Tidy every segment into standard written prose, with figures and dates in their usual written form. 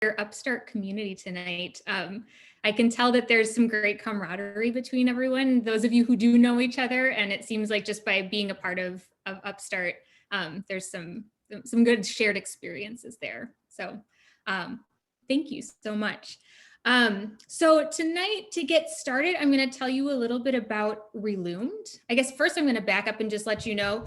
UpStart community tonight. I can tell that there's some great camaraderie between everyone, those of you who do know each other, and it seems like just by being a part of UpStart, there's some good shared experiences there. So thank you so much. So tonight, to get started, I'm going to tell you a little bit about Relumed. I guess first I'm going to back up and just let you know,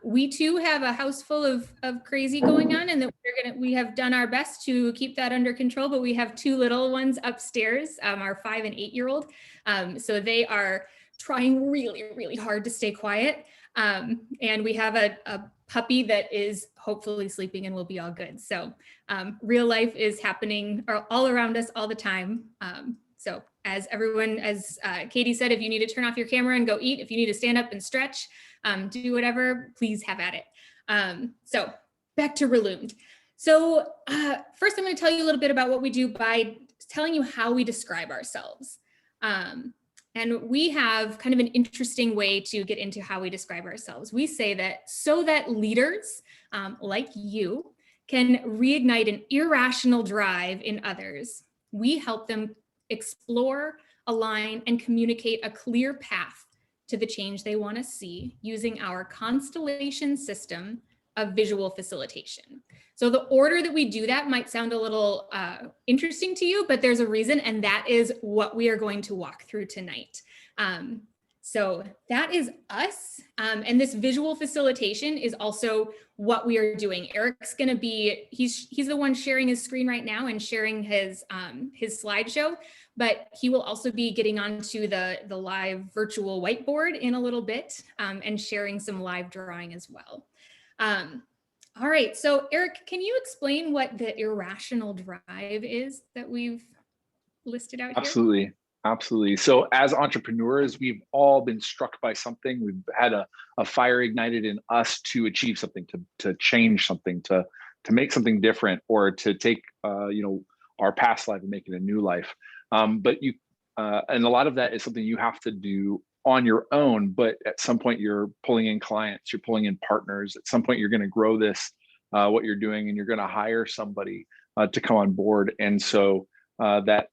we too have a house full of crazy going on, and that we have done our best to keep that under control, but we have two little ones upstairs, our 5 and 8-year-old. So they are trying really, really hard to stay quiet. And we have a puppy that is hopefully sleeping and will be all good. So real life is happening all around us all the time. So as Katie said, if you need to turn off your camera and go eat, if you need to stand up and stretch, do whatever, please have at it. So back to Relumed. So first I'm going to tell you a little bit about what we do by telling you how we describe ourselves. And we have kind of an interesting way to get into how we describe ourselves. We say that so that leaders like you can reignite an irrational drive in others, we help them explore, align, and communicate a clear path to the change they want to see using our Constellation System of visual facilitation. So the order that we do that might sound a little interesting to you, but there's a reason, and that is what we are going to walk through tonight. So that is us. And this visual facilitation is also what we are doing. Eric's going to be, he's the one sharing his screen right now and sharing his slideshow, but he will also be getting onto the live virtual whiteboard in a little bit and sharing some live drawing as well. All right, so Eric, can you explain what the irrational drive is that we've listed out here? Absolutely. So as entrepreneurs, we've all been struck by something. We've had a fire ignited in us to achieve something, to change something, to make something different, or to take our past life and make it a new life. And a lot of that is something you have to do on your own, but at some point you're pulling in clients, you're pulling in partners. At some point you're going to grow this, what you're doing, and you're going to hire somebody to come on board. And so that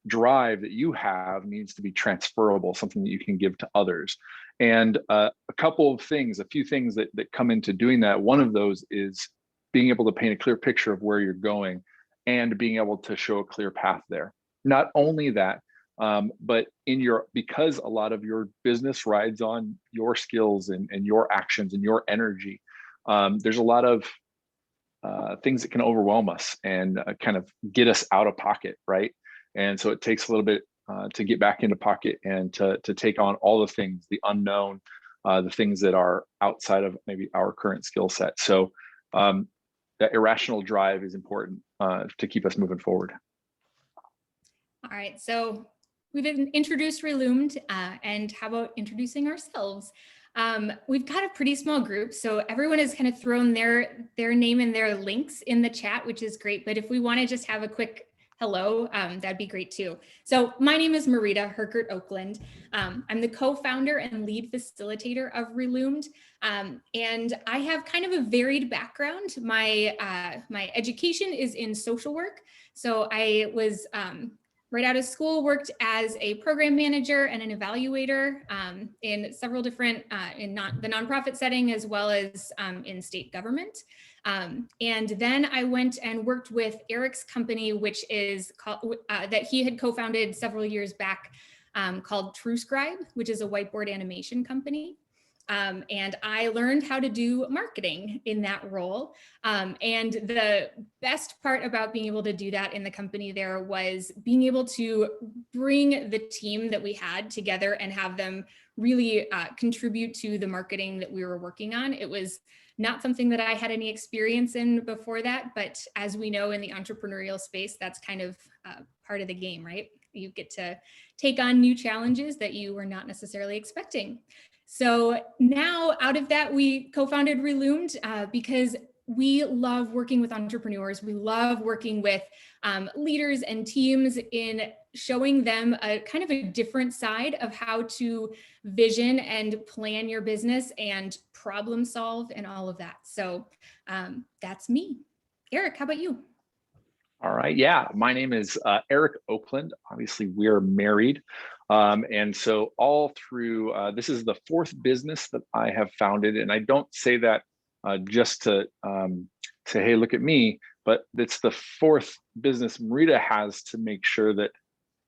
drive that you have needs to be transferable, something that you can give to others. And a few things that come into doing that. One of those is being able to paint a clear picture of where you're going and being able to show a clear path there. Not only that, but because a lot of your business rides on your skills and your actions and your energy, there's a lot of things that can overwhelm us and kind of get us out of pocket, right? And so it takes a little bit to get back into pocket and to take on all the things, the unknown, the things that are outside of maybe our current skill set. So that irrational drive is important to keep us moving forward. All right, so we've introduced Relumed, and how about introducing ourselves? We've got a pretty small group, so everyone has kind of thrown their name and their links in the chat, which is great. But if we want to just have a quick hello, that'd be great too. So my name is Marita Herkert Oakland. I'm the co-founder and lead facilitator of Relumed. And I have kind of a varied background. My education is in social work. So I was right out of school, worked as a program manager and an evaluator in several different, the nonprofit setting, as well as in state government. And then I went and worked with Eric's company, which is called, that he had co-founded several years back, called TrueScribe, which is a whiteboard animation company. And I learned how to do marketing in that role. And the best part about being able to do that in the company there was being able to bring the team that we had together and have them really contribute to the marketing that we were working on. It was not something that I had any experience in before that, but as we know in the entrepreneurial space, that's kind of part of the game, right? You get to take on new challenges that you were not necessarily expecting. So now out of that, we co-founded Relumed because we love working with entrepreneurs. We love working with leaders and teams in showing them a kind of a different side of how to vision and plan your business and problem solve and all of that. So that's me. Eric, how about you? All right. Yeah. My name is Eric Oakland. Obviously, we're married. And so all through, this is the fourth business that I have founded. And I don't say that just to say, hey, look at me, but it's the fourth business Marita has to make sure that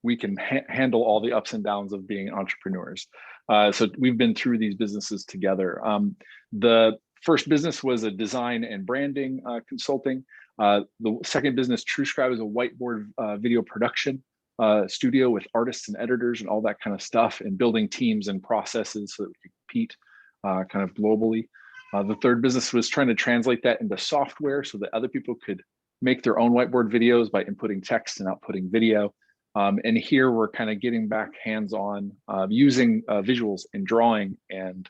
we can handle all the ups and downs of being entrepreneurs. So we've been through these businesses together. The first business was a design and branding consulting. The second business, TrueScribe, is a whiteboard video production studio with artists and editors and all that kind of stuff, and building teams and processes so that we could compete kind of globally. The third business was trying to translate that into software so that other people could make their own whiteboard videos by inputting text and outputting video. And here we're kind of getting back hands-on using visuals and drawing and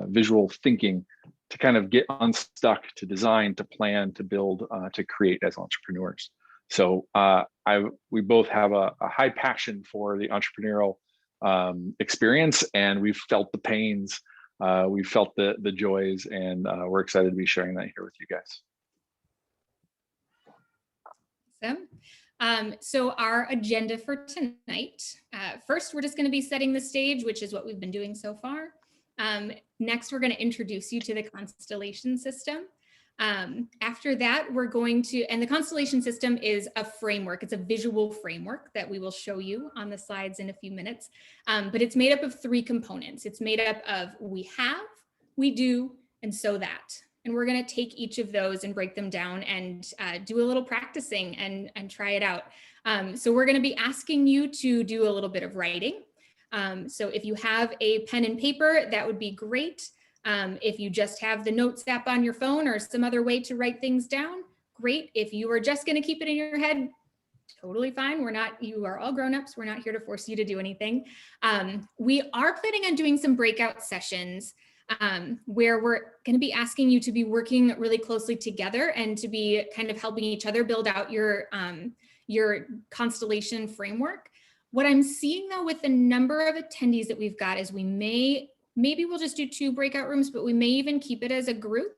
visual thinking to kind of get unstuck, to design, to plan, to build, to create as entrepreneurs. So we both have a high passion for the entrepreneurial experience, and we've felt the pains, we've felt the joys, and we're excited to be sharing that here with you guys. So our agenda for tonight, first, we're just going to be setting the stage, which is what we've been doing so far. Next, we're going to introduce you to the Constellation System. After that, we're going to, and the Constellation System is a framework. It's a visual framework that we will show you on the slides in a few minutes. But it's made up of three components. It's made up of we have, we do, and so that. And we're going to take each of those and break them down and do a little practicing and try it out. So we're going to be asking you to do a little bit of writing. So if you have a pen and paper, that would be great. If you just have the Notes app on your phone or some other way to write things down, great. If you are just going to keep it in your head, totally fine. You are all grown-ups. We're not here to force you to do anything. We are planning on doing some breakout sessions where we're going to be asking you to be working really closely together and to be kind of helping each other build out your constellation framework. What I'm seeing though with the number of attendees that we've got is maybe we'll just do 2 breakout rooms, but we may even keep it as a group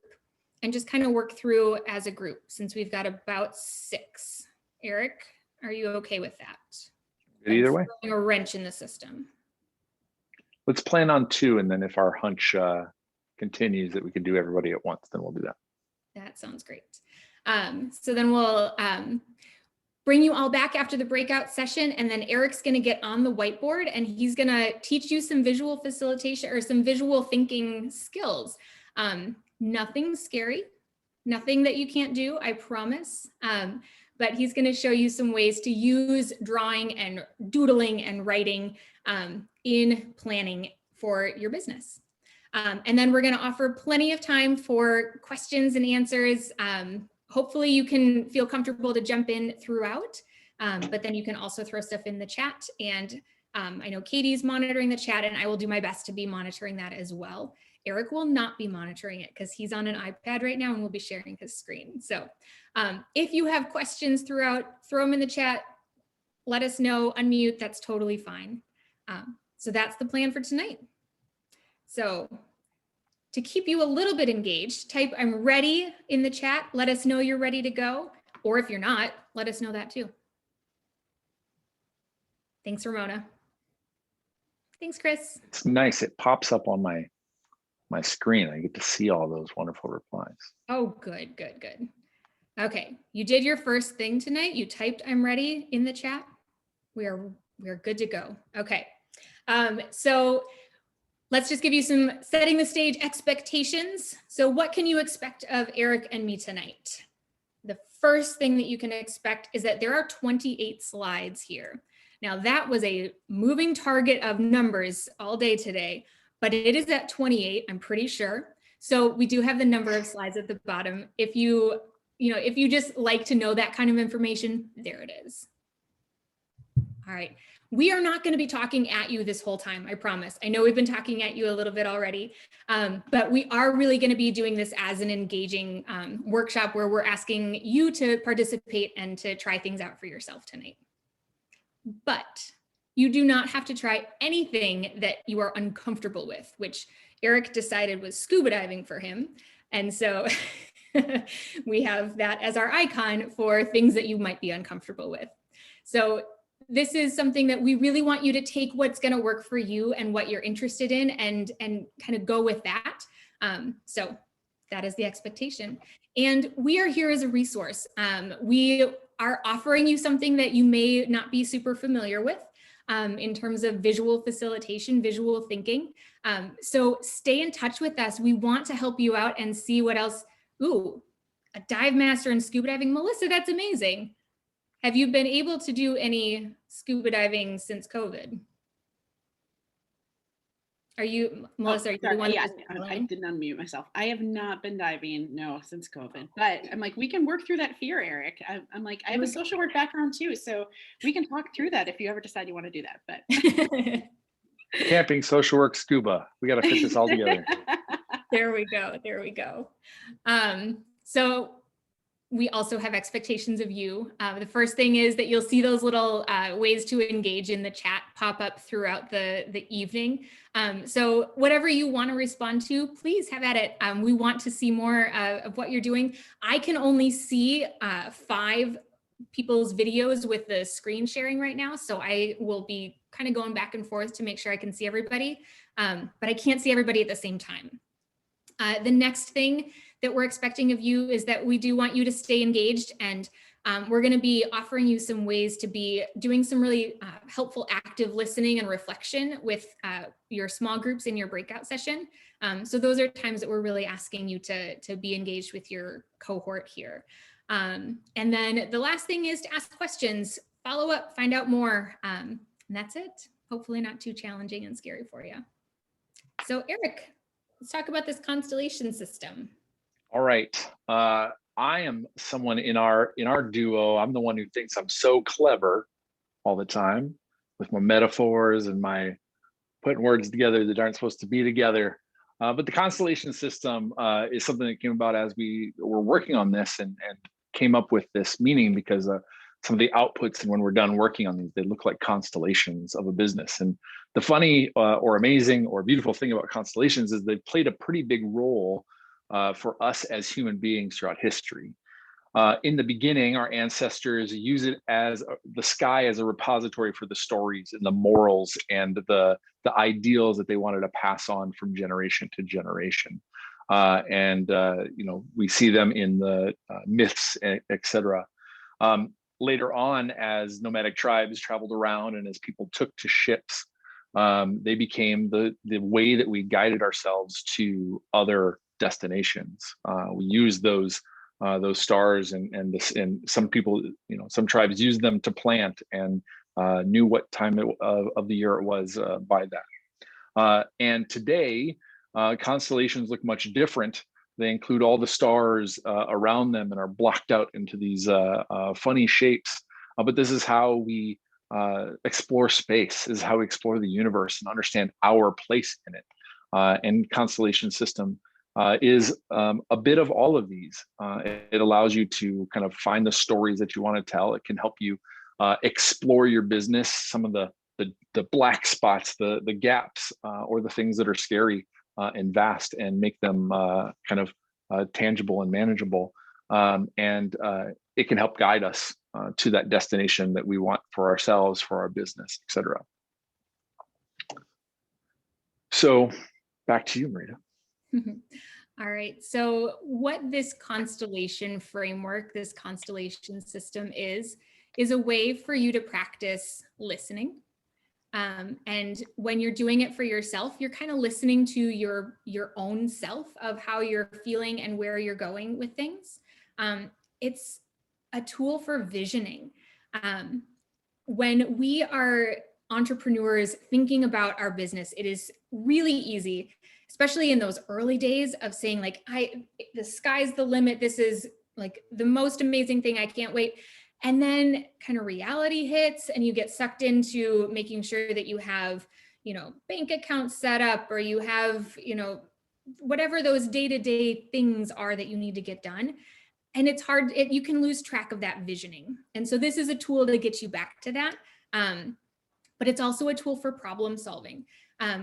and just kind of work through as a group since we've got about 6. Eric, are you okay with that? Either way. Throwing a wrench in the system. Let's plan on 2, and then if our hunch continues that we can do everybody at once, then we'll do that. That sounds great. So then we'll bring you all back after the breakout session, and then Eric's going to get on the whiteboard and he's going to teach you some visual facilitation or some visual thinking skills. Nothing scary, nothing that you can't do, I promise. But he's going to show you some ways to use drawing and doodling and writing in planning for your business. And then we're going to offer plenty of time for questions and answers. Hopefully you can feel comfortable to jump in throughout, but then you can also throw stuff in the chat. And I know Katie's monitoring the chat, and I will do my best to be monitoring that as well. Eric will not be monitoring it because he's on an iPad right now and we'll be sharing his screen. So if you have questions throughout, throw them in the chat, let us know, unmute, that's totally fine. So that's the plan for tonight. So to keep you a little bit engaged, type "I'm ready" in the chat. Let us know you're ready to go. Or if you're not, let us know that too. Thanks, Ramona. Thanks, Chris. It's nice. It pops up on my screen. I get to see all those wonderful replies. Oh, good, good, good. Okay, you did your first thing tonight. You typed "I'm ready" in the chat. We are good to go. Okay, so let's just give you some setting the stage expectations. So what can you expect of Eric and me tonight? The first thing that you can expect is that there are 28 slides here. Now that was a moving target of numbers all day today, but it is at 28, I'm pretty sure. So we do have the number of slides at the bottom. If you just like to know that kind of information, there it is. All right. We are not going to be talking at you this whole time, I promise. I know we've been talking at you a little bit already, but we are really going to be doing this as an engaging workshop where we're asking you to participate and to try things out for yourself tonight. But you do not have to try anything that you are uncomfortable with, which Eric decided was scuba diving for him. And so We have that as our icon for things that you might be uncomfortable with. So this is something that we really want you to take what's going to work for you and what you're interested in and kind of go with that. So that is the expectation. And we are here as a resource. We are offering you something that you may not be super familiar with in terms of visual facilitation, visual thinking. So stay in touch with us. We want to help you out and see what else. Ooh, a dive master in scuba diving. Melissa, that's amazing. Have you been able to do any scuba diving since COVID? Are you, Melissa, are you the one? Yeah, I didn't unmute myself. I have not been diving, no, since COVID. But I'm like, we can work through that fear, Eric. I'm like, I have a social work background too, so we can talk through that if you ever decide you want to do that. But camping, social work, scuba. We got to fit this all together. There we go. There we go. So we also have expectations of you. The first thing is that you'll see those little ways to engage in the chat pop up throughout the evening. So whatever you want to respond to, please have at it. We want to see more of what you're doing. I can only see 5 people's videos with the screen sharing right now. So I will be kind of going back and forth to make sure I can see everybody, but I can't see everybody at the same time. The next thing that we're expecting of you is that we do want you to stay engaged, and we're going to be offering you some ways to be doing some really helpful active listening and reflection with your small groups in your breakout session. So those are times that we're really asking you to be engaged with your cohort here. And then the last thing is to ask questions, follow up, find out more, and that's it. Hopefully not too challenging and scary for you. So Eric, let's talk about this constellation system. All right. I am someone in our duo. I'm the one who thinks I'm so clever all the time with my metaphors and my putting words together that aren't supposed to be together. But the constellation system is something that came about as we were working on this and came up with this meaning because some of the outputs, and when we're done working on these, they look like constellations of a business. And the funny or amazing or beautiful thing about constellations is they've played a pretty big role for us as human beings throughout history. In the beginning, our ancestors use it as the sky as a repository for the stories and the morals and the ideals that they wanted to pass on from generation to generation. You know, we see them in the myths, etc. Later on, as nomadic tribes traveled around and as people took to ships, they became the way that we guided ourselves to other destinations. We use those stars and some people, you know, some tribes use them to plant and knew what time of the year it was by that. And today, constellations look much different. They include all the stars around them and are blocked out into these funny shapes. But this is how we explore space. This is how we explore the universe and understand our place in it. And constellation system is a bit of all of these. It allows you to kind of find the stories that you want to tell. It can help you explore your business, some of the black spots, the gaps, or the things that are scary and vast, and make them kind of tangible and manageable. And it can help guide us to that destination that we want for ourselves, for our business, et cetera. So back to you, Marita. All right. So what this constellation framework, this constellation system is a way for you to practice listening. And when you're doing it for yourself, you're kind of listening to your own self of how you're feeling and where you're going with things. It's a tool for visioning. When we are entrepreneurs thinking about our business, it is really easy, especially in those early days, of saying like, the sky's the limit. This is like the most amazing thing. I can't wait. And then kind of reality hits and you get sucked into making sure that you have, you know, bank accounts set up, or you have, you know, whatever those day-to-day things are that you need to get done. And it's hard, you can lose track of that visioning. And so this is a tool to get you back to that. But it's also a tool for problem solving.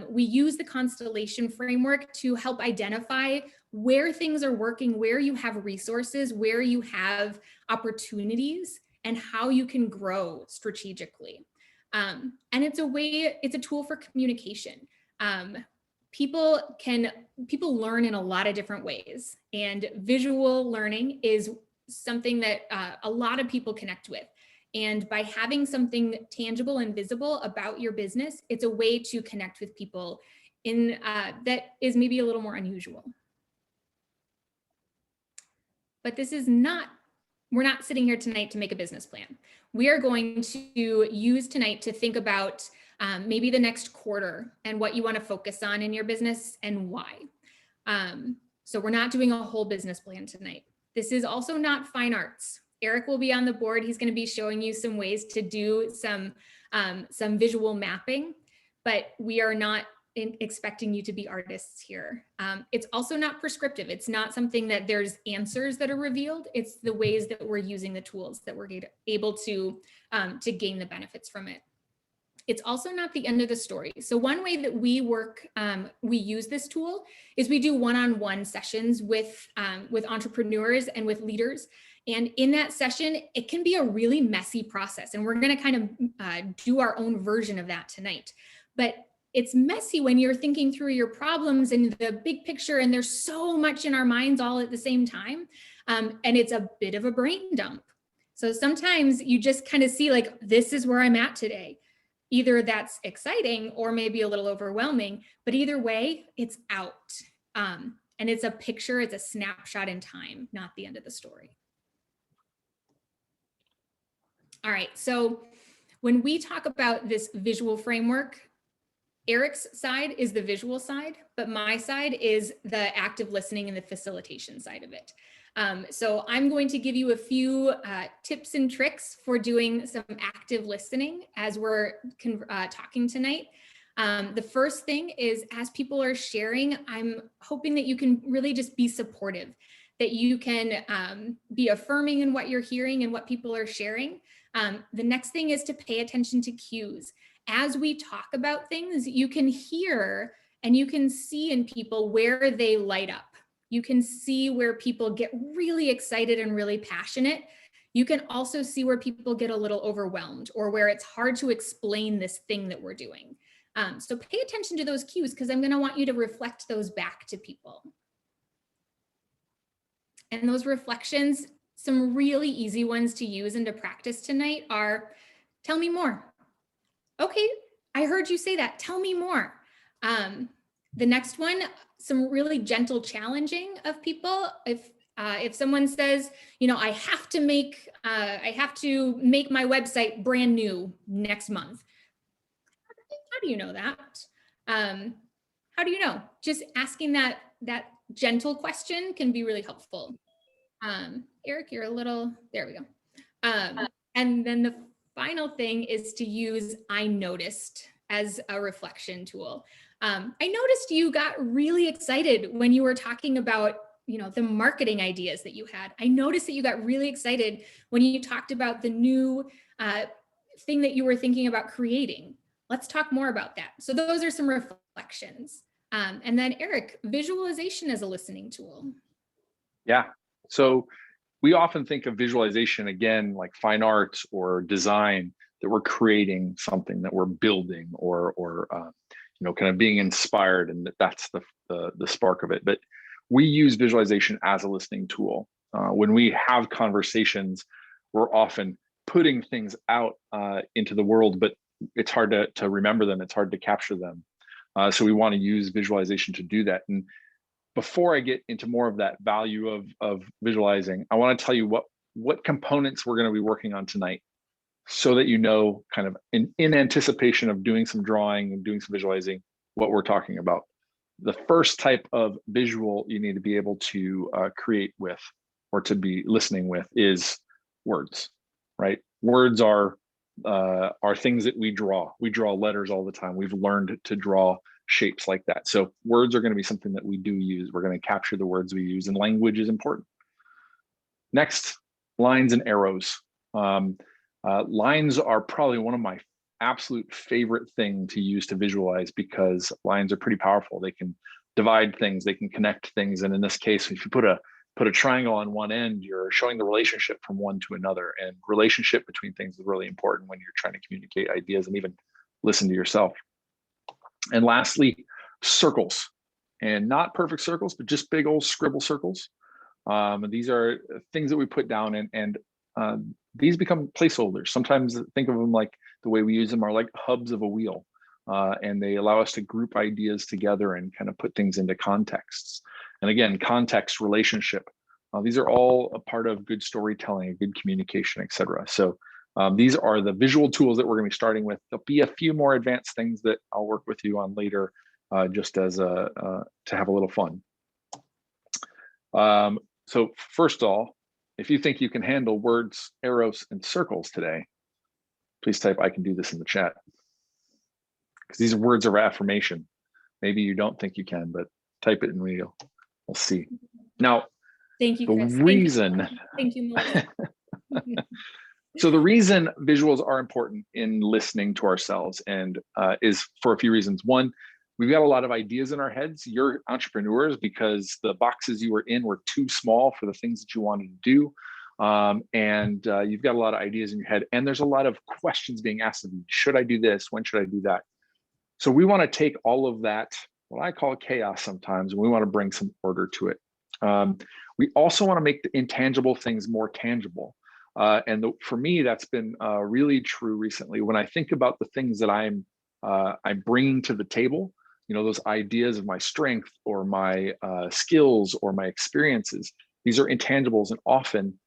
We use the constellation framework to help identify where things are working, where you have resources, where you have opportunities, and how you can grow strategically. And it's a tool for communication. People learn in a lot of different ways, and visual learning is something that a lot of people connect with. And by having something tangible and visible about your business, it's a way to connect with people in that is maybe a little more unusual. But we're not sitting here tonight to make a business plan. We are going to use tonight to think about maybe the next quarter and what you want to focus on in your business and why. So we're not doing a whole business plan tonight. This is also not fine arts. Eric will be on the board. He's going to be showing you some ways to do some visual mapping, but we are not expecting you to be artists here. It's also not prescriptive. It's not something that there's answers that are revealed. It's the ways that we're using the tools that we're able to gain the benefits from it. It's also not the end of the story. So one way that we work, we use this tool is we do one-on-one sessions with entrepreneurs and with leaders. And in that session, it can be a really messy process. And we're going to kind of do our own version of that tonight. But it's messy when you're thinking through your problems and the big picture, and there's so much in our minds all at the same time. And it's a bit of a brain dump. So sometimes you just kind of see like, this is where I'm at today. Either that's exciting or maybe a little overwhelming, but either way, it's out. And it's a picture, it's a snapshot in time, not the end of the story. All right, so when we talk about this visual framework, Eric's side is the visual side, but my side is the active listening and the facilitation side of it. So I'm going to give you a few tips and tricks for doing some active listening as we're talking tonight. The first thing is, as people are sharing, I'm hoping that you can really just be supportive, that you can be affirming in what you're hearing and what people are sharing. The next thing is to pay attention to cues. As we talk about things, you can hear and you can see in people where they light up. You can see where people get really excited and really passionate. You can also see where people get a little overwhelmed or where it's hard to explain this thing that we're doing. So pay attention to those cues, because I'm going to want you to reflect those back to people. And those reflections, some really easy ones to use and to practice tonight are, tell me more. Okay, I heard you say that. Tell me more. The next one, some really gentle challenging of people. If someone says, you know, I have to make my website brand new next month. How do you know that? How do you know? Just asking that gentle question can be really helpful. Eric, you're a little, there we go. And then the final thing is to use I noticed as a reflection tool. I noticed you got really excited when you were talking about, you know, the marketing ideas that you had. I noticed that you got really excited when you talked about the new thing that you were thinking about creating. Let's talk more about that. So those are some reflections. And then Eric, visualization as a listening tool. Yeah, so we often think of visualization, again, like fine arts or design, that we're creating something, that we're building or you know, kind of being inspired, and that's the spark of it. But we use visualization as a listening tool. When we have conversations, we're often putting things out into the world, but it's hard to remember them. It's hard to capture them. So we want to use visualization to do that. And before I get into more of that value of visualizing, I want to tell you what components we're going to be working on tonight, so that you know, kind of in anticipation of doing some drawing and doing some visualizing, what we're talking about. The first type of visual you need to be able to create with, or to be listening with, is words, right? Words are things that we draw. We draw letters all the time. We've learned to draw shapes like that. So words are going to be something that we do use. We're going to capture the words we use, and language is important. Next, lines and arrows. Lines are probably one of my absolute favorite thing to use to visualize, because lines are pretty powerful. They can divide things, they can connect things. And in this case, if you put a triangle on one end, you're showing the relationship from one to another. And relationship between things is really important when you're trying to communicate ideas and even listen to yourself. And lastly, circles. And not perfect circles, but just big old scribble circles. These are things that we put down, and these become placeholders. Sometimes think of them like the way we use them are like hubs of a wheel. And they allow us to group ideas together and kind of put things into contexts. And again, context, relationship, these are all a part of good storytelling, good communication, et cetera. So these are the visual tools that we're going to be starting with. There'll be a few more advanced things that I'll work with you on later, just as to have a little fun. So first of all, if you think you can handle words, arrows, and circles today, please type "I can do this" in the chat. Because these are words of affirmation. Maybe you don't think you can, but type it and we'll see. Now, thank you, Chris. The reason, thank you, Melissa. So the reason visuals are important in listening to ourselves and is for a few reasons. One, we've got a lot of ideas in our heads. You're entrepreneurs because the boxes you were in were too small for the things that you wanted to do. And you've got a lot of ideas in your head, and there's a lot of questions being asked of you. Should I do this? When should I do that? So we want to take all of that, what I call chaos sometimes, and we want to bring some order to it. We also want to make the intangible things more tangible. For me, that's been really true recently. When I think about the things that I'm bringing to the table, those ideas of my strength or my skills or my experiences, these are intangibles, and often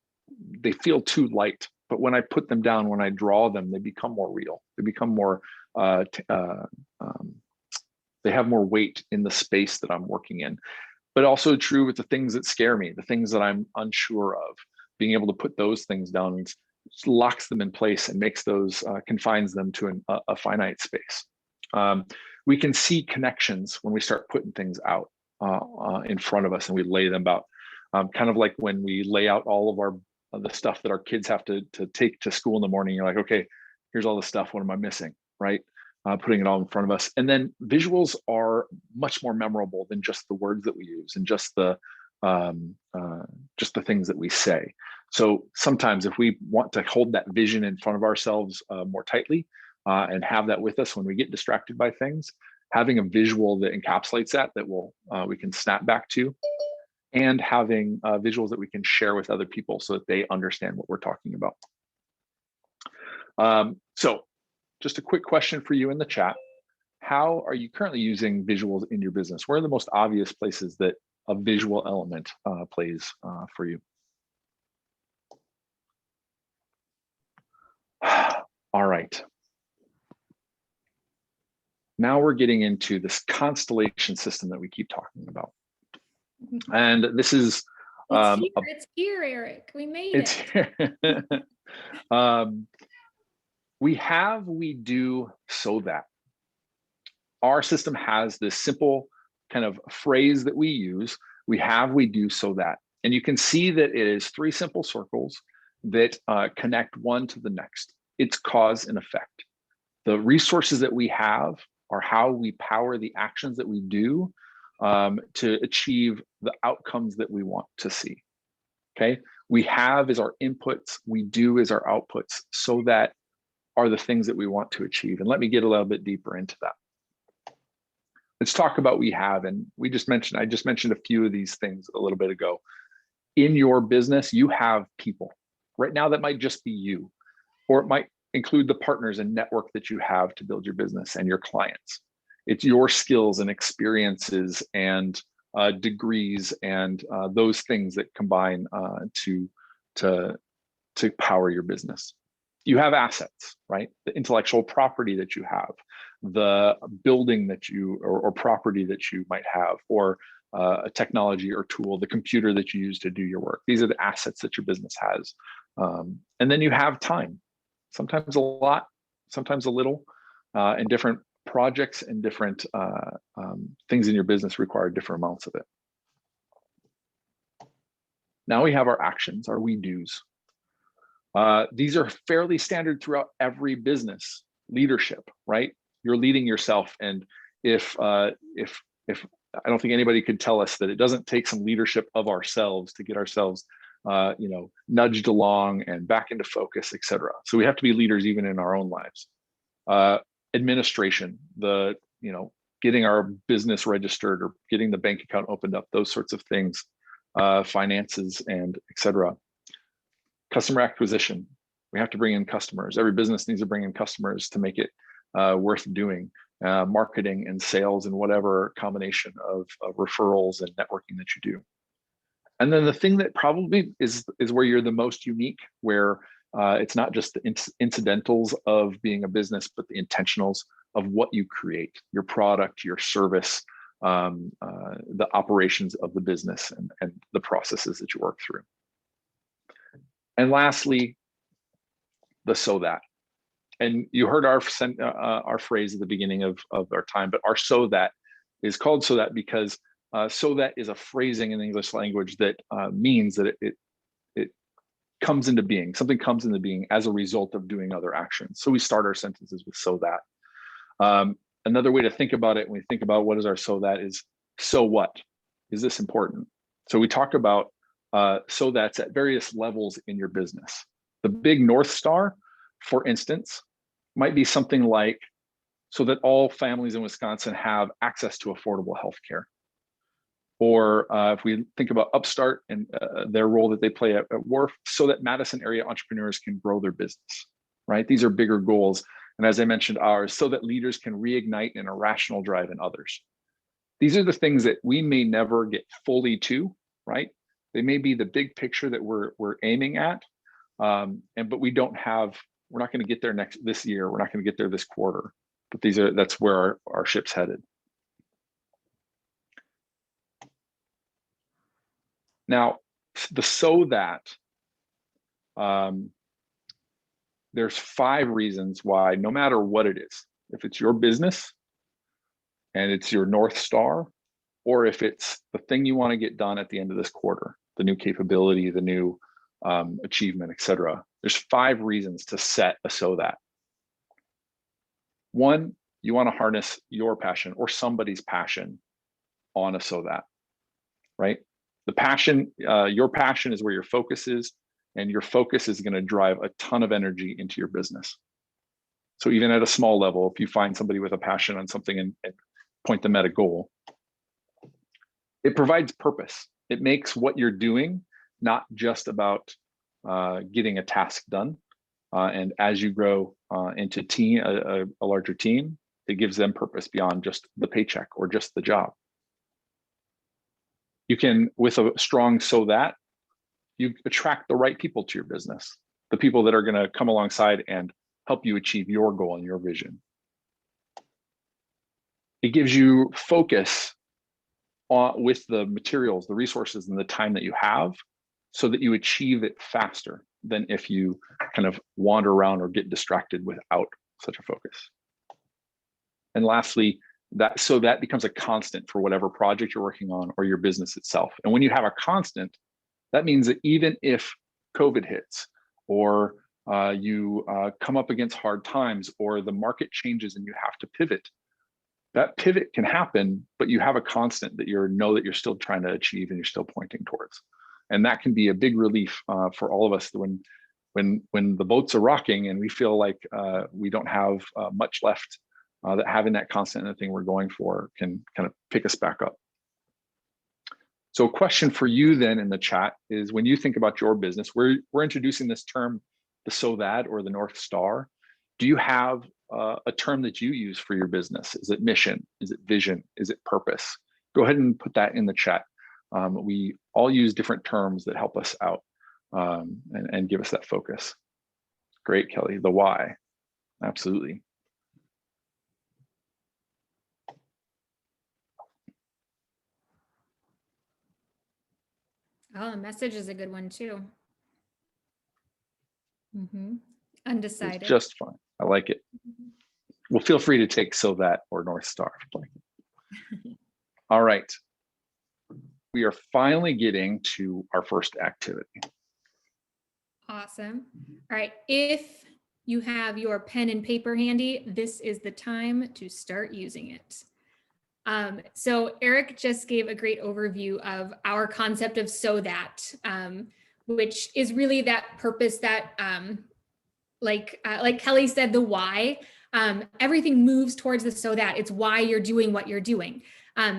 they feel too light. But when I put them down, when I draw them, they become more real. They become more, they have more weight in the space that I'm working in. But also true with the things that scare me, the things that I'm unsure of. Being able to put those things down locks them in place and makes those, confines them to a finite space. We can see connections when we start putting things out in front of us and we lay them out. Kind of like when we lay out all of the stuff that our kids have to take to school in the morning. You're like, okay, here's all the stuff. What am I missing, right? Putting it all in front of us. And then visuals are much more memorable than just the words that we use and just the things that we say. So sometimes if we want to hold that vision in front of ourselves more tightly and have that with us when we get distracted by things, having a visual that encapsulates that we can snap back to, and having visuals that we can share with other people so that they understand what we're talking about. So just a quick question for you in the chat. How are you currently using visuals in your business? Where are the most obvious places that a visual element plays for you? All right. Now we're getting into this constellation system that we keep talking about. And this is it's here, Eric. We made it. We have, we do, so that. Our system has this simple kind of phrase that we use. We have, we do, so that. And you can see that it is 3 simple circles that connect one to the next. It's cause and effect. The resources that we have are how we power the actions that we do to achieve the outcomes that we want to see. Okay, we have is our inputs, we do is our outputs, so that are the things that we want to achieve. And let me get a little bit deeper into that. Let's talk about we have, and I just mentioned a few of these things a little bit ago. In your business, you have people. Right now, that might just be you, or it might include the partners and network that you have to build your business and your clients. It's your skills and experiences and degrees and those things that combine to power your business. You have assets, right? The intellectual property that you have, the building that you or property that you might have, or a technology or tool, the computer that you use to do your work. These are the assets that your business has. And then you have time, sometimes a lot, sometimes a little, and different projects and different things in your business require different amounts of it. Now we have our actions, our we do's. These are fairly standard throughout every business leadership, right? You're leading yourself, and if I don't think anybody could tell us that it doesn't take some leadership of ourselves to get ourselves nudged along and back into focus, et cetera. So we have to be leaders even in our own lives. Administration, getting our business registered or getting the bank account opened up, those sorts of things, finances, and et cetera. Customer acquisition, we have to bring in customers. Every business needs to bring in customers to make it worth doing. Marketing and sales and whatever combination of referrals and networking that you do. And then the thing that probably is where you're the most unique, where it's not just the incidentals of being a business, but the intentionals of what you create, your product, your service, the operations of the business, and the processes that you work through. And lastly, the so that. And you heard our phrase at the beginning of our time, but our so that is called so that because so that is a phrasing in the English language that means that it comes into being. Something comes into being as a result of doing other actions. So we start our sentences with so that. Another way to think about it when we think about what is our so that is, so what? Is this important? So we talk about so that's at various levels in your business. The big North Star, for instance, might be something like so that all families in Wisconsin have access to affordable healthcare. Or if we think about UpStart and their role that they play at WARF, so that Madison area entrepreneurs can grow their business, right? These are bigger goals. And as I mentioned, ours, so that leaders can reignite an irrational drive in others. These are the things that we may never get fully to, right? They may be the big picture that we're aiming at, but we don't have. We're not going to get there this year. We're not going to get there this quarter. But that's where our ship's headed. Now, the so that, there's 5 reasons why, no matter what it is, if it's your business and it's your North Star, or if it's the thing you want to get done at the end of this quarter, the new capability, the new achievement, et cetera, there's 5 reasons to set a so that. 1, you want to harness your passion or somebody's passion on a so that, right? The passion, your passion is where your focus is, and your focus is going to drive a ton of energy into your business. So even at a small level, if you find somebody with a passion on something and point them at a goal, it provides purpose. It makes what you're doing not just about getting a task done. And as you grow into a larger team, it gives them purpose beyond just the paycheck or just the job. You can, with a strong so that, you attract the right people to your business, the people that are going to come alongside and help you achieve your goal and your vision. It gives you focus with the materials, the resources, and the time that you have so that you achieve it faster than if you kind of wander around or get distracted without such a focus. And lastly, that becomes a constant for whatever project you're working on or your business itself. And when you have a constant, that means that even if COVID hits or you come up against hard times or the market changes and you have to pivot, that pivot can happen, but you have a constant that you're still trying to achieve and you're still pointing towards. And that can be a big relief for all of us when the boats are rocking and we feel like we don't have much left, that having that constant and the thing we're going for can kind of pick us back up. So a question for you then in the chat is, when you think about your business, we're introducing this term, the so that, or the North Star. Do you have a term that you use for your business? Is it mission? Is it vision? Is it purpose? Go ahead and put that in the chat. We all use different terms that help us out and give us that focus. Great, Kelly. The why. Absolutely. Oh, the message is a good one too. Undecided. It's just fine. I like it. Well, feel free to take so that or North Star. All right. We are finally getting to our first activity. Awesome. All right. If you have your pen and paper handy, this is the time to start using it. So Eric just gave a great overview of our concept of so that, which is really that purpose that, like Kelly said, the why. Everything moves towards the so that. It's why you're doing what you're doing.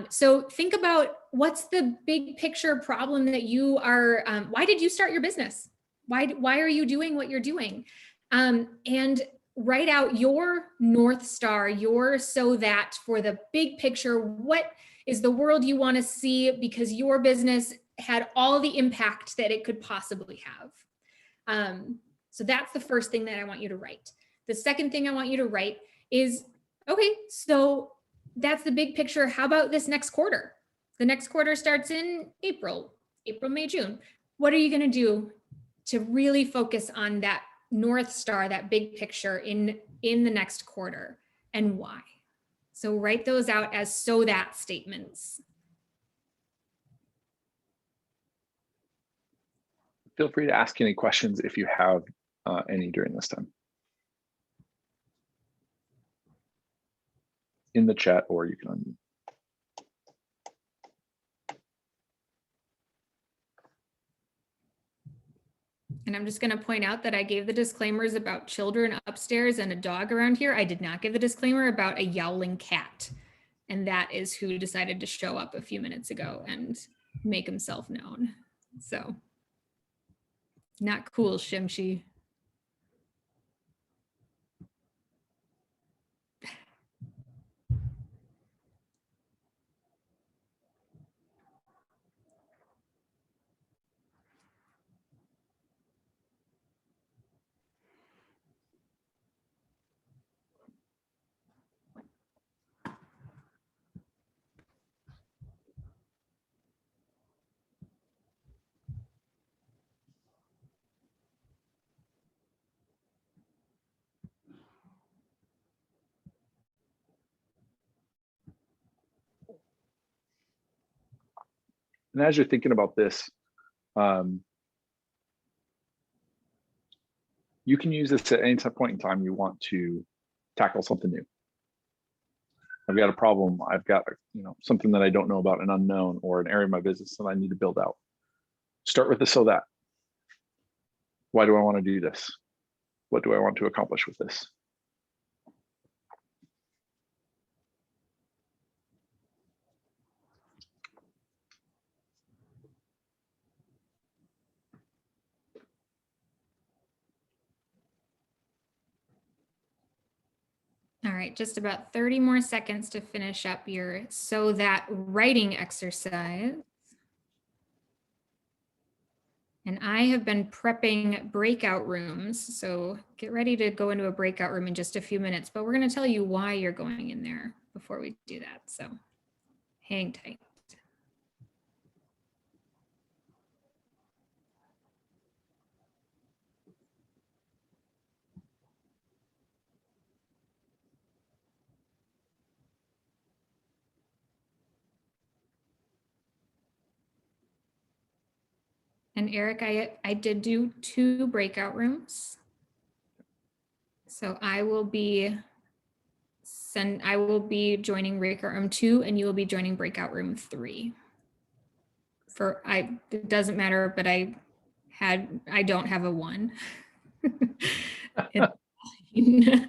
So think about what's the big picture problem that you are, why did you start your business? Why are you doing what you're doing? And write out your North Star, your so that for the big picture. What is the world you want to see because your business had all the impact that it could possibly have? So that's the first thing that I want you to write. The second thing I want you to write is, okay, so that's the big picture. How about this next quarter? The next quarter starts in April, May, June. What are you going to do to really focus on that North Star, that big picture in the next quarter, and why? So write those out as so that statements. Feel free to ask any questions if you have any during this time. In the chat, or you can unmute. And I'm just going to point out that I gave the disclaimers about children upstairs and a dog around here. I did not give the disclaimer about a yowling cat. And that is who decided to show up a few minutes ago and make himself known. So not cool, Shimshi. And as you're thinking about this, you can use this at any point in time you want to tackle something new. I've got a problem. I've got something that I don't know about, an unknown, or an area of my business that I need to build out. Start with the so that. Why do I want to do this? What do I want to accomplish with this? All right, just about 30 more seconds to finish up your so that writing exercise. And I have been prepping breakout rooms. So get ready to go into a breakout room in just a few minutes, but we're going to tell you why you're going in there before we do that. So hang tight. And Eric, I did do 2 breakout rooms. So I will be joining breakout room 2 and you will be joining breakout room 3. It doesn't matter, but I don't have a 1. It's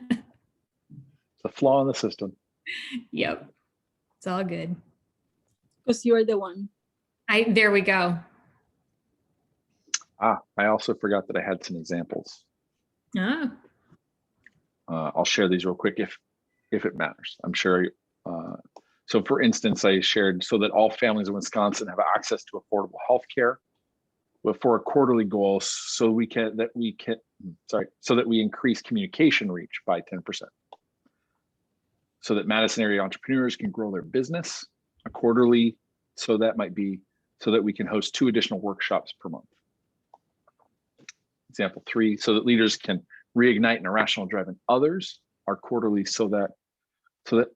a flaw in the system. Yep. It's all good. Because you're the one. There we go. I also forgot that I had some examples. I'll share these real quick if it matters. I'm sure. So for instance, I shared so that all families in Wisconsin have access to affordable health care, but for a quarterly goal, so that we increase communication reach by 10%. So that Madison area entrepreneurs can grow their business. A quarterly, so that might be so that we can host 2 additional workshops per month. Example 3, so that leaders can reignite an irrational drive in others. Our quarterly, so that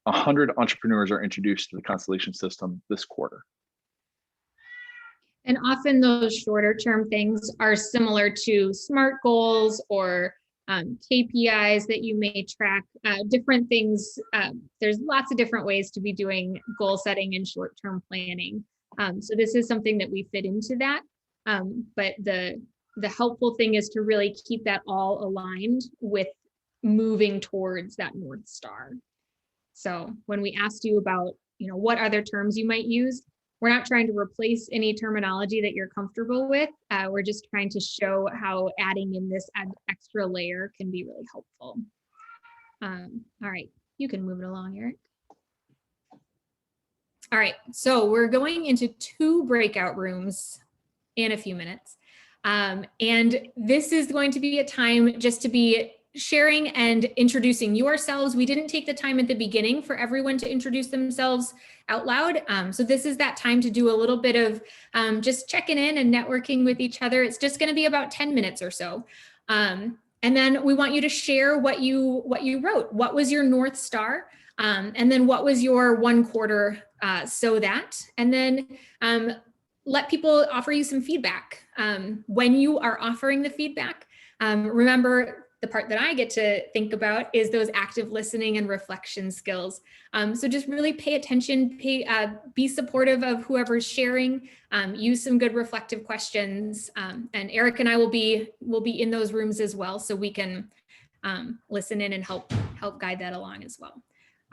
100 entrepreneurs are introduced to the Constellation System this quarter. And often those shorter term things are similar to SMART goals or KPIs that you may track, different things. There's lots of different ways to be doing goal setting and short-term planning. So this is something that we fit into that. But the helpful thing is to really keep that all aligned with moving towards that North Star. So when we asked you about, what other terms you might use, we're not trying to replace any terminology that you're comfortable with. We're just trying to show how adding in this extra layer can be really helpful. All right, you can move it along, Eric. All right, so we're going into 2 breakout rooms in a few minutes. And this is going to be a time just to be sharing and introducing yourselves. We didn't take the time at the beginning for everyone to introduce themselves out loud. So this is that time to do a little bit of just checking in and networking with each other. It's just going to be about 10 minutes or so. And then we want you to share what you wrote. What was your North Star? And then what was your 1 quarter so that? And then let people offer you some feedback. When you are offering the feedback, remember, the part that I get to think about is those active listening and reflection skills. So just really pay attention, be supportive of whoever's sharing, use some good reflective questions. And Eric and I will be in those rooms as well, so we can listen in and help guide that along as well.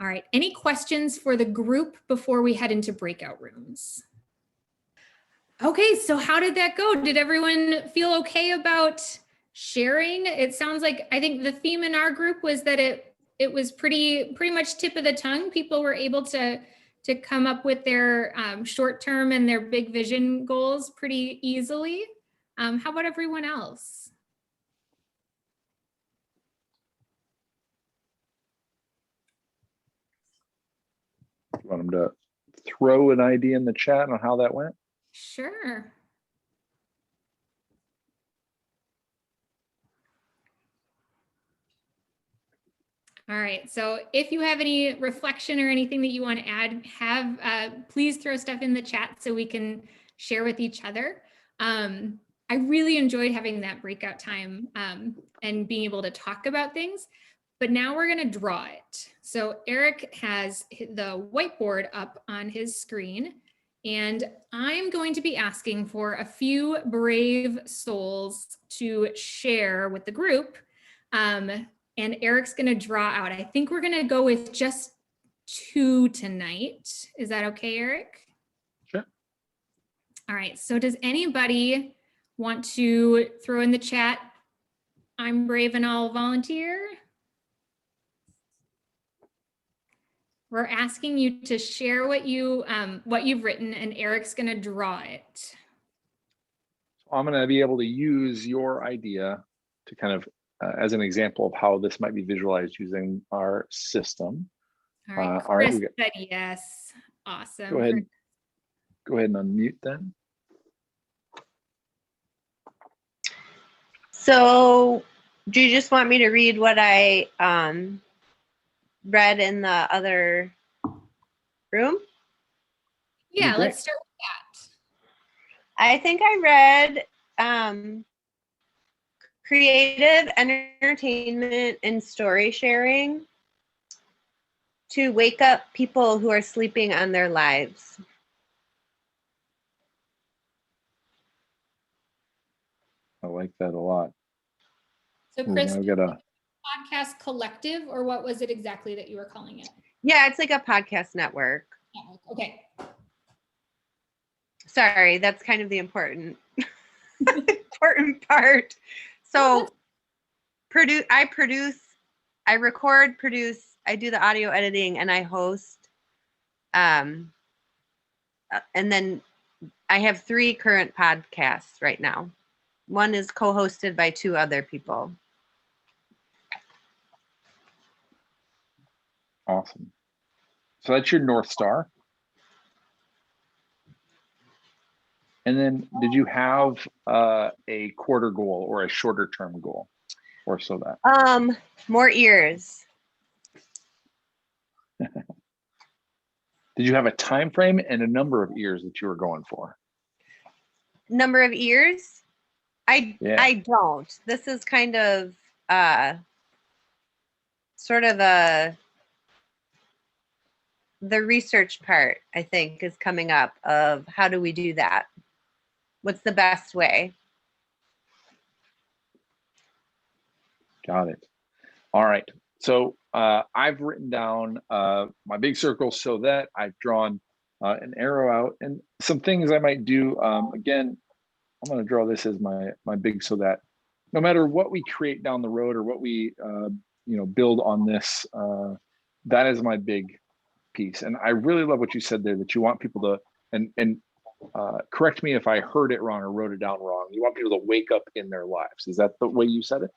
All right, any questions for the group before we head into breakout rooms? Okay, so how did that go? Did everyone feel okay about sharing? It sounds like, I think the theme in our group was that it was pretty much tip of the tongue. People were able to come up with their short-term and their big vision goals pretty easily. How about everyone else? You want them to throw an idea in the chat on how that went? Sure. All right, so if you have any reflection or anything that you want to add, please throw stuff in the chat so we can share with each other. I really enjoyed having that breakout time and being able to talk about things, but now we're going to draw it. So Eric has the whiteboard up on his screen, and I'm going to be asking for a few brave souls to share with the group. And Eric's going to draw out. I think we're going to go with just 2 tonight. Is that okay, Eric? Sure. All right. So does anybody want to throw in the chat, I'm brave and I'll volunteer? We're asking you to share what you've written, and Eric's going to draw it. So I'm going to be able to use your idea to kind of as an example of how this might be visualized using our system. All right, all right, Chris said yes. Awesome. Go ahead and unmute then. So do you just want me to read what I read in the other room? Yeah, let's start with that. I think I read creative entertainment and story sharing to wake up people who are sleeping on their lives. I like that a lot. So Chris, I've got a podcast collective, or what was it exactly that you were calling it? Yeah, it's like a podcast network. Okay. Sorry, that's kind of the important important part. So I record, produce, I do the audio editing, and I host. And then I have 3 current podcasts right now. One is co-hosted by 2 other people. Awesome. So that's your North Star. And then did you have a quarter goal or a shorter term goal or so that? More ears. Did you have a time frame and a number of ears that you were going for? Number of ears? I don't. This is kind of sort of the research part, I think, is coming up of how do we do that? What's the best way? Got it. All right. So I've written down my big circle so that I've drawn an arrow out, and some things I might do. Again, I'm going to draw this as my big so that no matter what we create down the road or what we build on this, that is my big piece. And I really love what you said there, that you want people to, and correct me if I heard it wrong or wrote it down wrong. You want people to wake up in their lives. Is that the way you said it?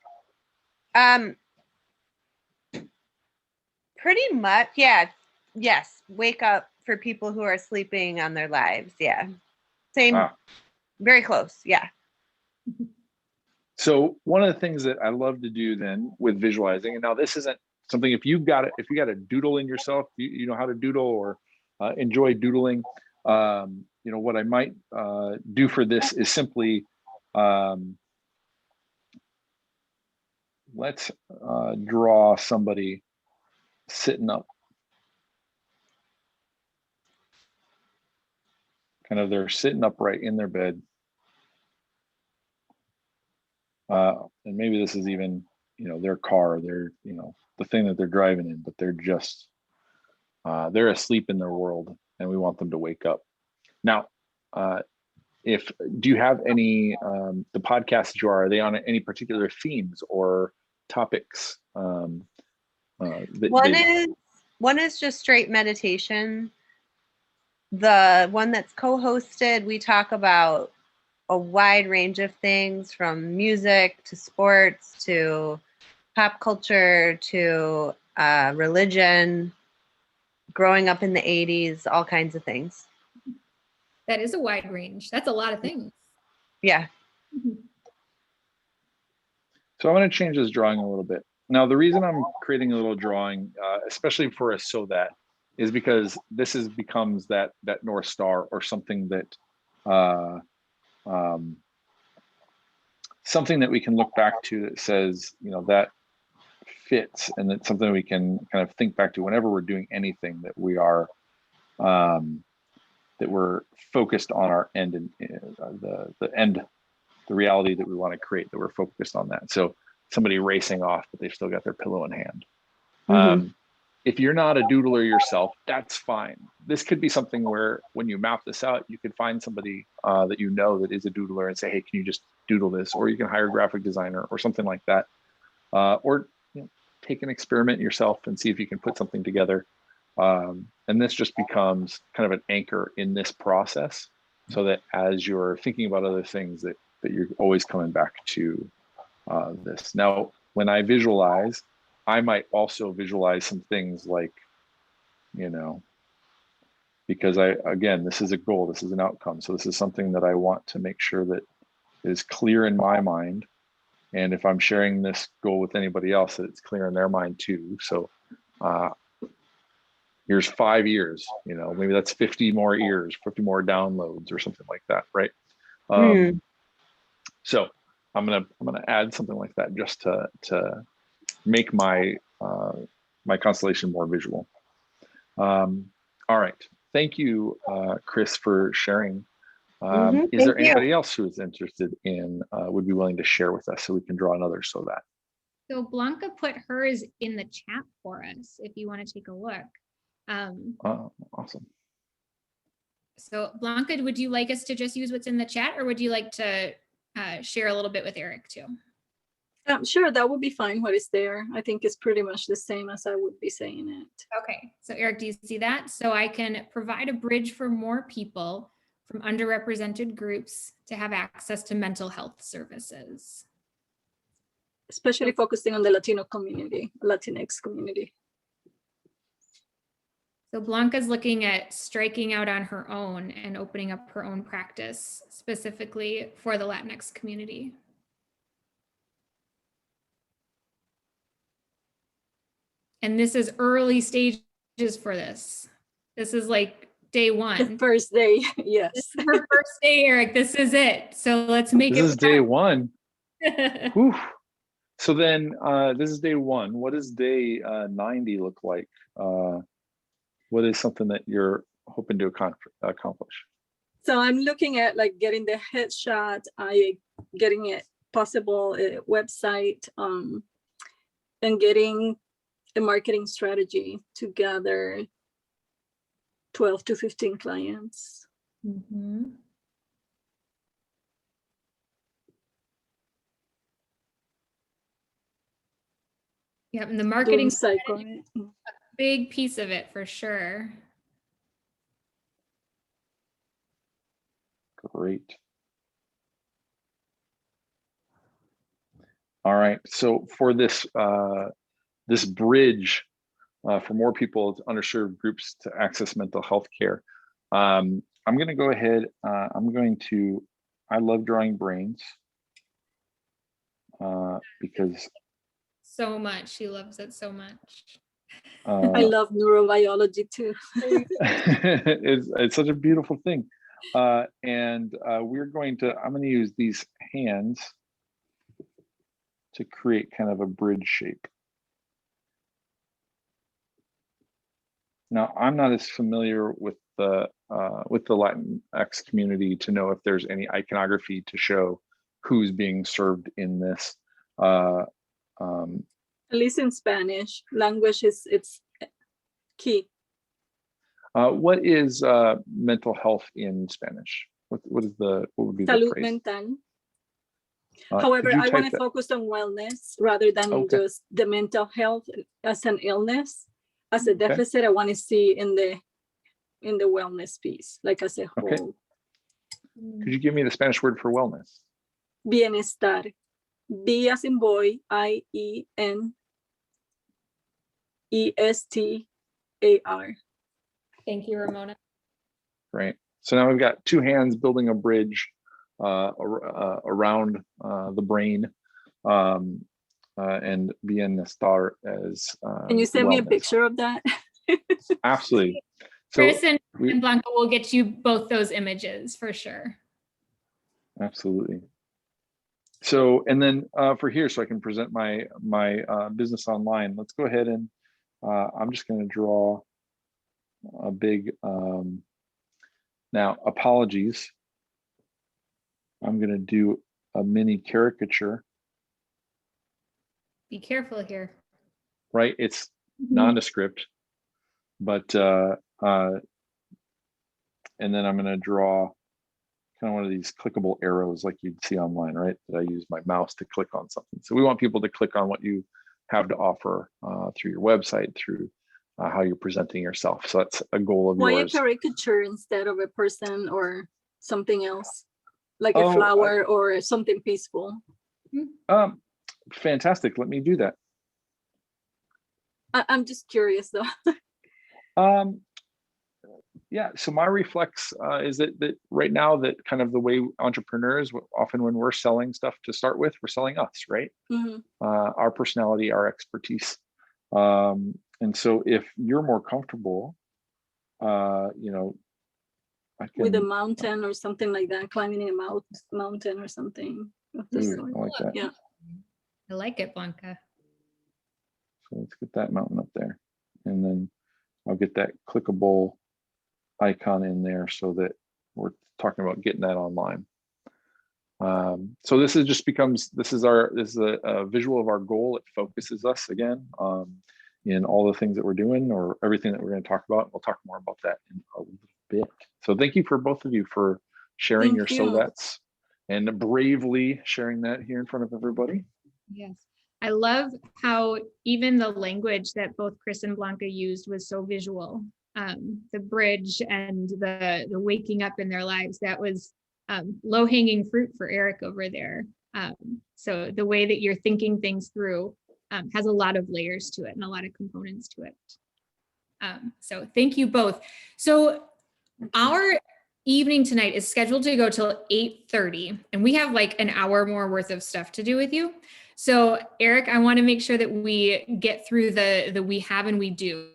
Pretty much, yeah. Yes, wake up for people who are sleeping on their lives. Yeah, same. Very close. Yeah. So one of the things that I love to do then with visualizing, and now this isn't something, if you got a doodle in yourself, you know how to doodle or enjoy doodling. What I might do for this is simply let's draw somebody sitting up. Kind of they're sitting upright in their bed. And maybe this is even, their car, their, the thing that they're driving in, but they're just, they're asleep in their world and we want them to wake up. Now, do you have any, the podcasts that are they on any particular themes or topics? One is just straight meditation. The one that's co-hosted, we talk about a wide range of things, from music to sports to pop culture to religion, growing up in the 80s, all kinds of things. That is a wide range. That's a lot of things. Yeah. So I'm going to change this drawing a little bit. Now, the reason I'm creating a little drawing, especially for a so that, is because this becomes that North Star, or something that something that we can look back to that says, that fits, and that's something we can kind of think back to whenever we're doing anything that we are that we're focused on our end, and the reality that we want to create, that we're focused on that. So somebody racing off, but they've still got their pillow in hand. Mm-hmm. If you're not a doodler yourself, that's fine. This could be something where when you map this out, you could find somebody that that is a doodler and say, hey, can you just doodle this? Or you can hire a graphic designer or something like that. Or take an experiment yourself and see if you can put something together. And this just becomes kind of an anchor in this process, so that as you're thinking about other things, that you're always coming back to this. Now, when I visualize, I might also visualize some things like, because again, this is a goal, this is an outcome. So this is something that I want to make sure that is clear in my mind. And if I'm sharing this goal with anybody else, that it's clear in their mind too. So here's 5 years, maybe that's 50 more ears, 50 more downloads or something like that, right? So I'm gonna add something like that just to make my my constellation more visual. All right, thank you, Chris, for sharing. Is there anybody else who is interested in would be willing to share with us, so we can draw another so that? So Blanca put hers in the chat for us, if you want to take a look. Oh, awesome. So Blanca, would you like us to just use what's in the chat, or would you like to share a little bit with Eric too? Sure, that would be fine. What is there? I think it's pretty much the same as I would be saying it. Okay, so Eric, do you see that? So I can provide a bridge for more people from underrepresented groups to have access to mental health services. Especially focusing on the Latino community, Latinx community. So Blanca's looking at striking out on her own and opening up her own practice specifically for the Latinx community. And this is early stages for this. This is like day one. The first day, yes. This is her first day, Eric. This is it. So let's make it. This is day one. Whew. So then this is day 1. What does day 90 look like? What is something that you're hoping to accomplish? So I'm looking at like getting the headshot, getting it possible a website, and getting a marketing strategy to gather 12 to 15 clients. Mhm. Yep, and the marketing Doing cycle. big piece of it for sure. Great. All right. So for this this bridge for more people to underserved groups to access mental health care, I'm going to go ahead. I love drawing brains because So much. She loves it so much. I love neurobiology too. it's such a beautiful thing. And I'm going to use these hands to create kind of a bridge shape. Now, I'm not as familiar with the Latinx community to know if there's any iconography to show who's being served in this. At least in Spanish, language it's key. What is mental health in Spanish? What would be the Salud phrase? mental. However, I want to focus on wellness rather than just the mental health as an illness. As a deficit, I want to see in the wellness piece, like as a whole. Okay. Could you give me the Spanish word for wellness? Bienestar. B as in boy, IENESTAR. Thank you, Ramona. Right. So now we've got 2 hands building a bridge around the brain, and bienestar as Can you send me a wellness. picture of that? Absolutely. So Chris and Blanca will get you both those images for sure. Absolutely. So, and then for here, so I can present my business online, let's go ahead and I'm just going to draw a big, now apologies. I'm going to do a mini caricature. Be careful here. Right, it's nondescript, but and then I'm going to draw kind of one of these clickable arrows like you'd see online, right? That I use my mouse to click on something. So we want people to click on what you have to offer through your website, through how you're presenting yourself. So that's a goal of yours. Why a caricature instead of a person or something else, like a flower or something peaceful? Fantastic. Let me do that. I'm just curious though. Yeah, so my reflex is that right now that kind of the way entrepreneurs, often when we're selling stuff to start with, we're selling us, right? Our personality, our expertise. And so if you're more comfortable, you know, with a mountain or something like that, climbing a mountain or something. I like that. Yeah. I like it, Blanca. So let's get that mountain up there. And then I'll get that clickable icon in there so that we're talking about getting that online. So this is a visual of our goal. It focuses us again in all the things that we're doing or everything that we're going to talk about. We'll talk more about that in a little bit. So thank you for both of you for sharing your so that's and bravely sharing that here in front of everybody. Yes. I love how even the language that both Chris and Blanca used was so visual. The bridge and the waking up in their lives, that was low-hanging fruit for Eric over there. So the way that you're thinking things through has a lot of layers to it and a lot of components to it. So thank you both. So our evening tonight is scheduled to go till 8:30, and we have like an hour more worth of stuff to do with you. So Eric, I want to make sure that we get through the we have and we do.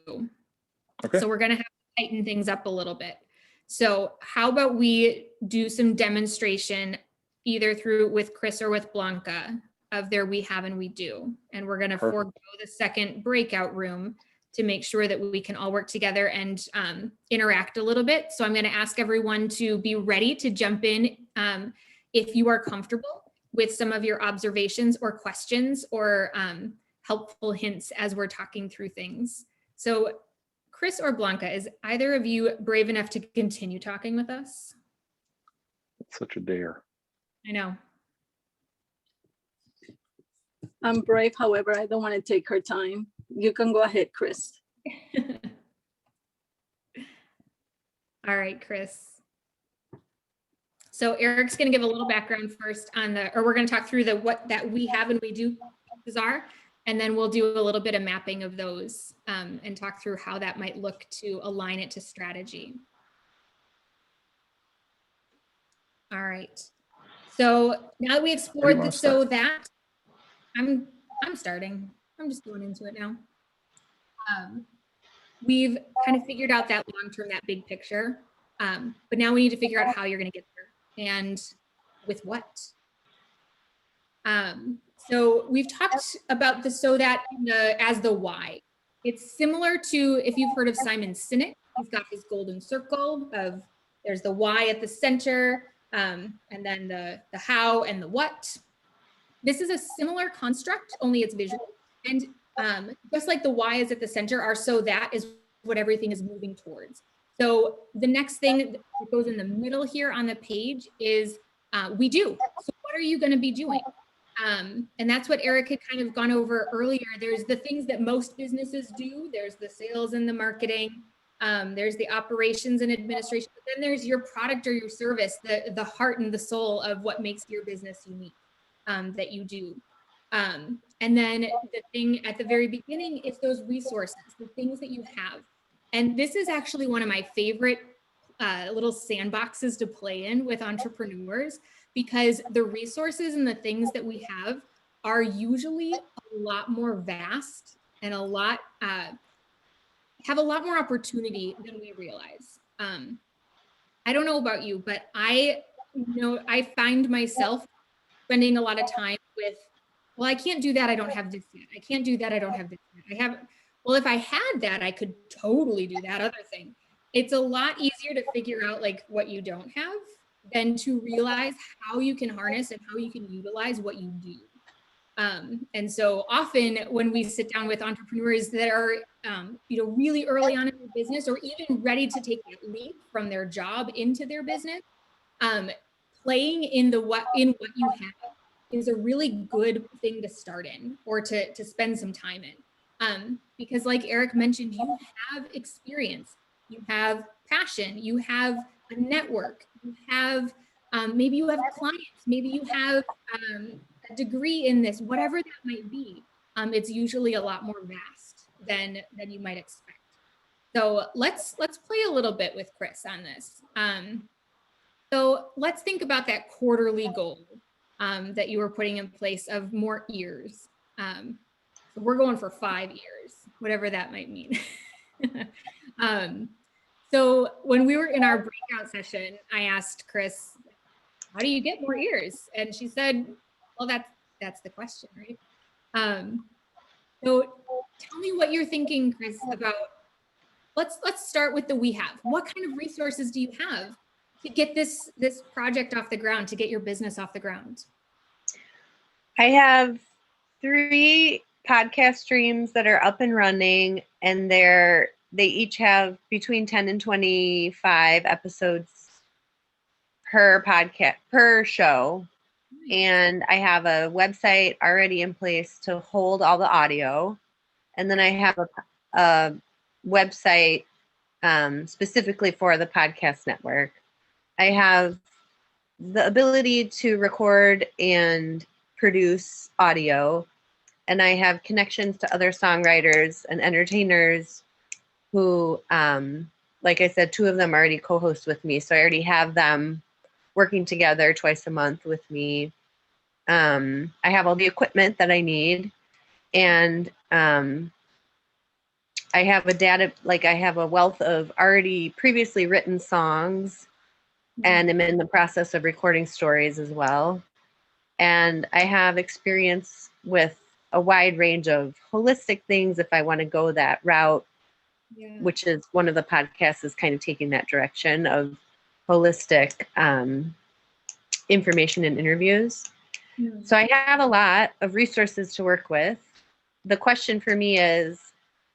Okay. So we're going to have to tighten things up a little bit. So how about we do some demonstration either with Chris or with Blanca of their we have and we do. And we're going to Perfect. forego the second breakout room to make sure that we can all work together and interact a little bit. So I'm going to ask everyone to be ready to jump in if you are comfortable with some of your observations or questions or helpful hints as we're talking through things. So Chris or Blanca, is either of you brave enough to continue talking with us? It's such a dare. I know. I'm brave, however, I don't want to take her time. You can go ahead, Chris. All right, Chris. So Eric's going to give a little background first on we're going to talk through what that we have and we do pieces are, and then we'll do a little bit of mapping of those and talk through how that might look to align it to strategy. All right. So now that we explored the so that, I'm starting. I'm just going into it now. We've kind of figured out that long-term, that big picture, but now we need to figure out how you're going to get there and with what. So we've talked about the so that as the why. It's similar to if you've heard of Simon Sinek. He's got his golden circle of there's the why at the center, and then the how and the what. This is a similar construct, only it's visual. And just like the why is at the center, our so that is what everything is moving towards. So the next thing that goes in the middle here on the page is we do. So what are you going to be doing? And that's what Eric had kind of gone over earlier. There's the things that most businesses do. There's the sales and the marketing. There's the operations and administration. But then there's your product or your service, the heart and the soul of what makes your business unique that you do. And then the thing at the very beginning is those resources, the things that you have. And this is actually one of my favorite little sandboxes to play in with entrepreneurs, because the resources and the things that we have are usually a lot more vast and have a lot more opportunity than we realize. I don't know about you, but I find myself spending a lot of time with, well, I can't do that. I don't have this yet. I can't do that. I don't have this yet. Well, if I had that, I could totally do that other thing. It's a lot easier to figure out like what you don't have than to realize how you can harness and how you can utilize what you do. And so often when we sit down with entrepreneurs that are, really early on in their business or even ready to take that leap from their job into their business, playing in what you have is a really good thing to start in or to spend some time in. Because like Eric mentioned, you have experience, you have passion, you have a network, you have, maybe you have clients, maybe you have a degree in this, whatever that might be. It's usually a lot more vast than you might expect. So let's play a little bit with Chris on this. So let's think about that quarterly goal that you were putting in place of more ears. So we're going for 5 years, whatever that might mean. So when we were in our breakout session, I asked Chris, how do you get more ears? And she said, well, that's the question, right? So tell me what you're thinking, Chris, about, let's start with the we have. What kind of resources do you have to get this project off the ground, to get your business off the ground? I have 3 podcast streams that are up and running, and they each have between 10 and 25 episodes per podcast, per show. And I have a website already in place to hold all the audio. And then I have a website specifically for the podcast network. I have the ability to record and produce audio. And I have connections to other songwriters and entertainers who, like I said, 2 of them already co-host with me. So I already have them working together twice a month with me. I have all the equipment that I need. And I have I have a wealth of already previously written songs, and I'm in the process of recording stories as well. And I have experience with a wide range of holistic things if I want to go that route, which is one of the podcasts is kind of taking that direction of holistic information and interviews. So I have a lot of resources to work with. The question for me is,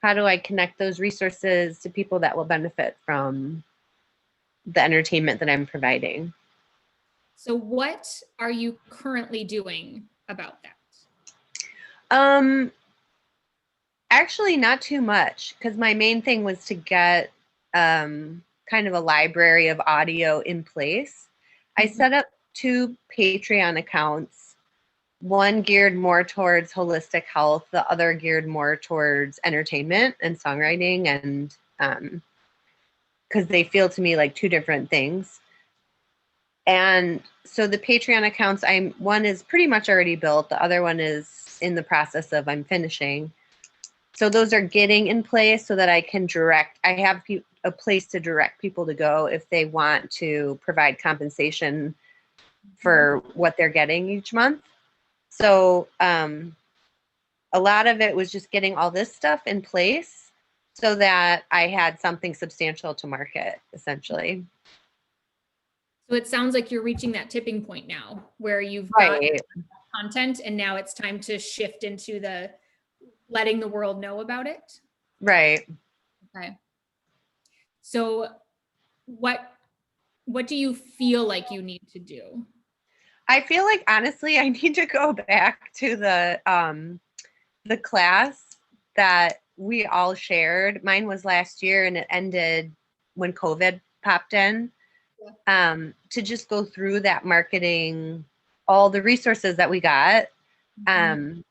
how do I connect those resources to people that will benefit from the entertainment that I'm providing? So what are you currently doing about that? Actually not too much, because my main thing was to get kind of a library of audio in place. I set up 2 Patreon accounts, one geared more towards holistic health, the other geared more towards entertainment and songwriting, and because they feel to me like 2 different things. And so the Patreon accounts, one is pretty much already built, the other one is in the process of I'm finishing. So those are getting in place so that I can direct, I have a place to direct people to go if they want to provide compensation for what they're getting each month. So a lot of it was just getting all this stuff in place so that I had something substantial to market, essentially. So it sounds like you're reaching that tipping point now where you've got Right. content and now it's time to shift into the letting the world know about it. Right. Okay. So what do you feel like you need to do? I feel like honestly, I need to go back to the class that we all shared. Mine was last year and it ended when COVID popped in. To just go through that marketing, all the resources that we got, and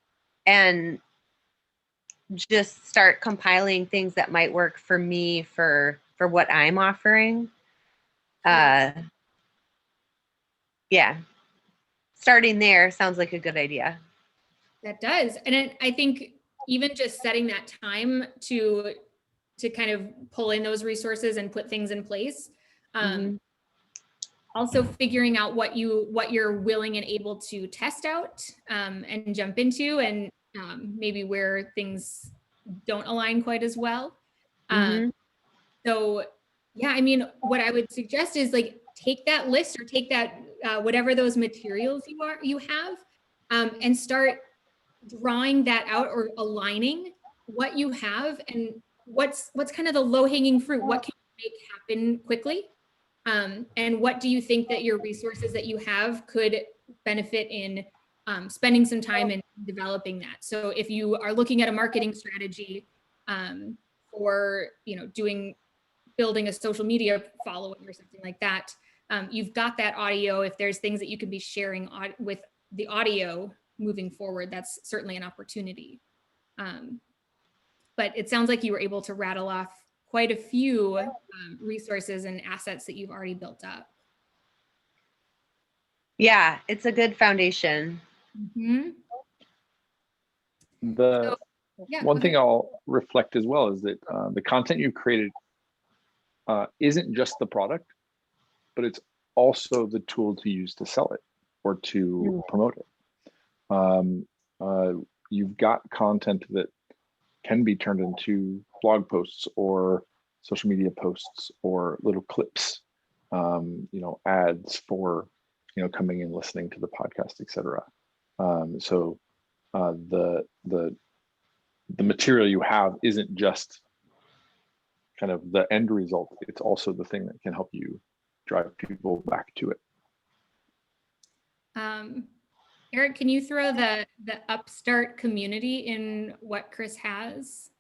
just start compiling things that might work for me for what I'm offering. Yeah. Starting there sounds like a good idea. That does. And I think even just setting that time to kind of pull in those resources and put things in place. Also figuring out what you're willing and able to test out and jump into, and maybe where things don't align quite as well. So yeah, I mean, what I would suggest is like take that list or take that whatever those materials you have and start drawing that out or aligning what you have and what's kind of the low-hanging fruit. What can you make happen quickly? And what do you think that your resources that you have could benefit in spending some time in developing that? So if you are looking at a marketing strategy for building a social media following or something like that, you've got that audio. If there's things that you could be sharing with the audio moving forward, that's certainly an opportunity. But it sounds like you were able to rattle off quite a few resources and assets that you've already built up. Yeah, it's a good foundation. One thing I'll reflect as well is that the content you've created isn't just the product, but it's also the tool to use to sell it or to promote it. You've got content that can be turned into blog posts or social media posts or little clips, ads for, coming and listening to the podcast, etc. So the material you have isn't just kind of the end result, it's also the thing that can help you drive people back to it. Eric, can you throw the UpStart community in what Chris has?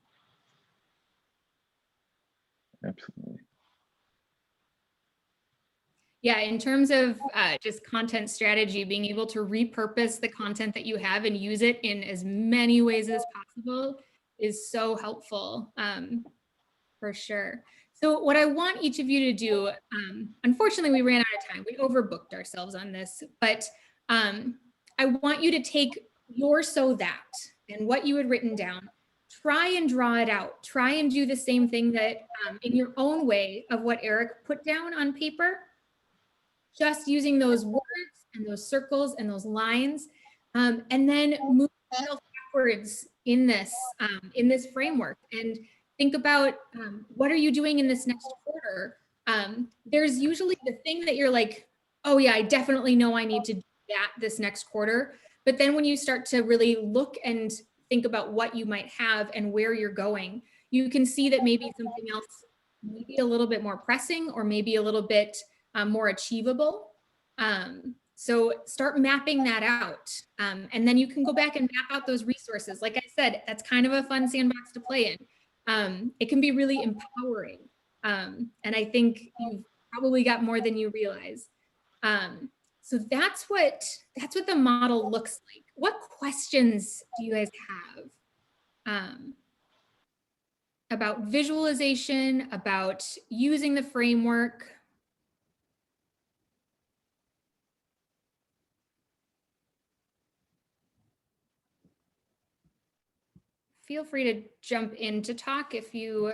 Absolutely. Yeah, in terms of just content strategy, being able to repurpose the content that you have and use it in as many ways as possible is so helpful, for sure. So what I want each of you to do, unfortunately, we ran out of time. We overbooked ourselves on this, but I want you to take your "so that" and what you had written down, try and draw it out. Try and do the same thing that in your own way of what Eric put down on paper, just using those words and those circles and those lines, and then move yourself backwards in this framework and think about what are you doing in this next quarter. There's usually the thing that you're like, oh yeah, I definitely know I need to do that this next quarter. But then when you start to really look and think about what you might have and where you're going, you can see that maybe something else maybe a little bit more pressing or maybe a little bit more achievable. So start mapping that out. And then you can go back and map out those resources. Like I said, that's kind of a fun sandbox to play in. It can be really empowering. And I think you've probably got more than you realize. So that's what the model looks like. What questions do you guys have about visualization, about using the framework? Feel free to jump in to talk if you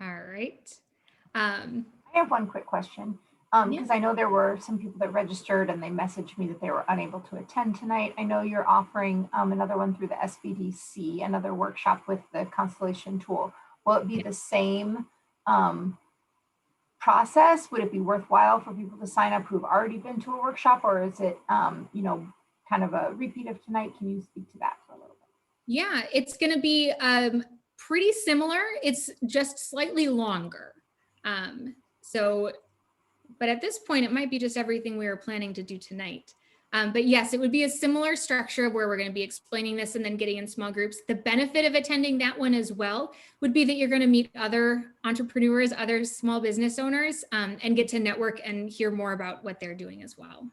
all right. I have one quick question, because I know there were some people that registered and they messaged me that they were unable to attend tonight. I know you're offering another one through the SBDC, another workshop with the Constellation tool. Will it be the same process? Would it be worthwhile for people to sign up who've already been to a workshop, or is it, you know, kind of a repeat of tonight? Can you speak to that for a little bit? Yeah, it's going to be pretty similar. It's just slightly longer. But at this point, it might be just everything we were planning to do tonight. But yes, it would be a similar structure where we're going to be explaining this and then getting in small groups. The benefit of attending that one as well would be that you're going to meet other entrepreneurs, other small business owners, and get to network and hear more about what they're doing as well.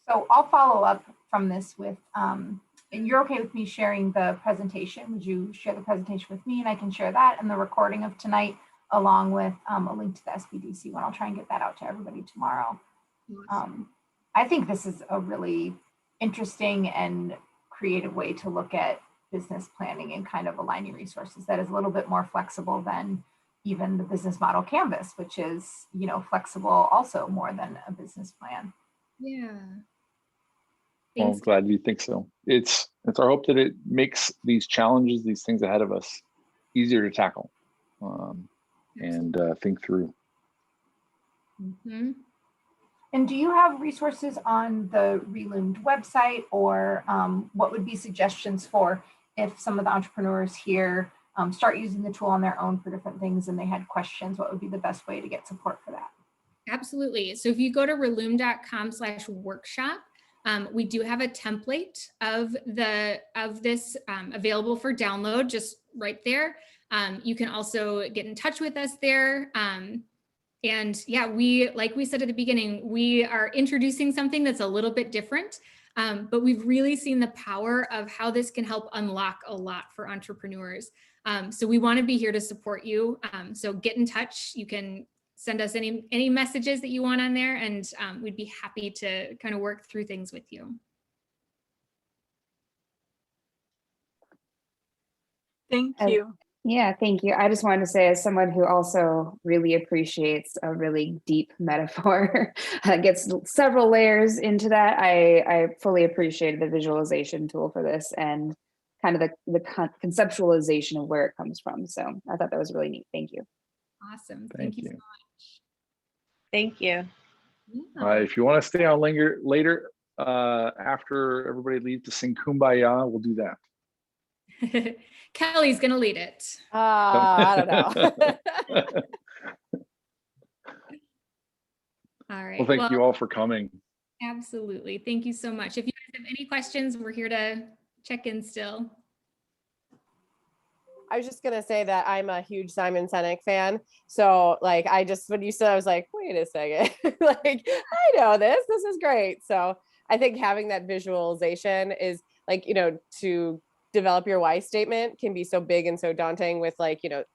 So I'll follow up from this with, and you're okay with me sharing the presentation? Would you share the presentation with me and I can share that and the recording of tonight along with a link to the SBDC one? I'll try and get that out to everybody tomorrow. I think this is a really interesting and creative way to look at business planning and kind of aligning resources that is a little bit more flexible than even the business model canvas, which is, you know, flexible also more than a business plan. Yeah. Well, I'm glad you think so. It's our hope that it makes these challenges, these things ahead of us, easier to tackle and think through. Mm-hmm. And do you have resources on the Relumed website, or what would be suggestions for if some of the entrepreneurs here start using the tool on their own for different things and they had questions? What would be the best way to get support for that? Absolutely. So if you go to relumed.com/workshop, we do have a template of this available for download just right there. You can also get in touch with us there. And yeah, like we said at the beginning, we are introducing something that's a little bit different, but we've really seen the power of how this can help unlock a lot for entrepreneurs. So we want to be here to support you. So get in touch. You can send us any messages that you want on there, and we'd be happy to kind of work through things with you. Thank you. Yeah, thank you. I just wanted to say, as someone who also really appreciates a really deep metaphor that gets several layers into that, I fully appreciated the visualization tool for this and kind of the conceptualization of where it comes from. So I thought that was really neat. Thank you. Awesome. Thank you so much. Thank you. Yeah. If you want to stay on later after everybody leaves to sing Kumbaya, we'll do that. Kelly's gonna lead it. I don't know. All right. Well, thank you all for coming. Absolutely. Thank you so much. If you guys have any questions, we're here to check in still. I was just gonna say that I'm a huge Simon Sinek fan. So like, when you said, I was like, wait a second, like, I know this is great. So I think having that visualization is like, you know, to develop your why statement can be so big and so daunting with like, you know,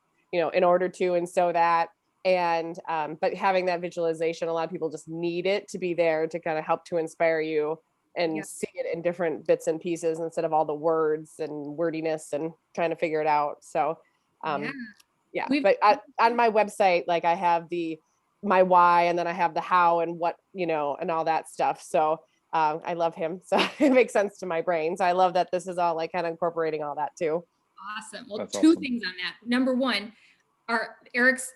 in order to, and so that, and, but having that visualization, a lot of people just need it to be there to kind of help to inspire you and Yeah. see it in different bits and pieces instead of all the words and wordiness and trying to figure it out. So, yeah, but on my website, like I have my why, and then I have the how and what, and all that stuff. So I love him. So it makes sense to my brain. So I love that this is all like kind of incorporating all that too. Awesome. Well, That's two awesome. things on that. Number one, Eric's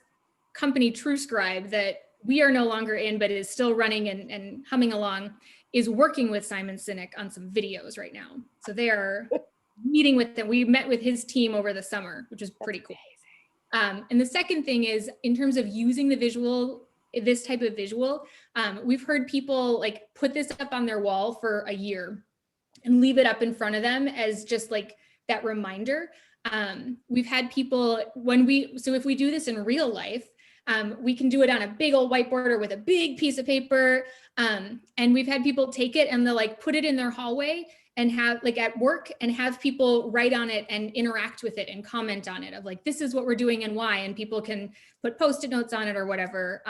company, TrueScribe, that we are no longer in, but is still running and humming along, is working with Simon Sinek on some videos right now. So they are meeting with them. We met with his team over the summer, which is pretty cool. And the second thing is, in terms of using the visual, this type of visual, we've heard people like put this up on their wall for a year and leave it up in front of them as just like that reminder. We've had people so if we do this in real life, we can do it on a big old whiteboard or with a big piece of paper. And we've had people take it and they'll like put it in their hallway and have like at work and have people write on it and interact with it and comment on it of like, this is what we're doing and why, and people can put Post-it notes on it or whatever,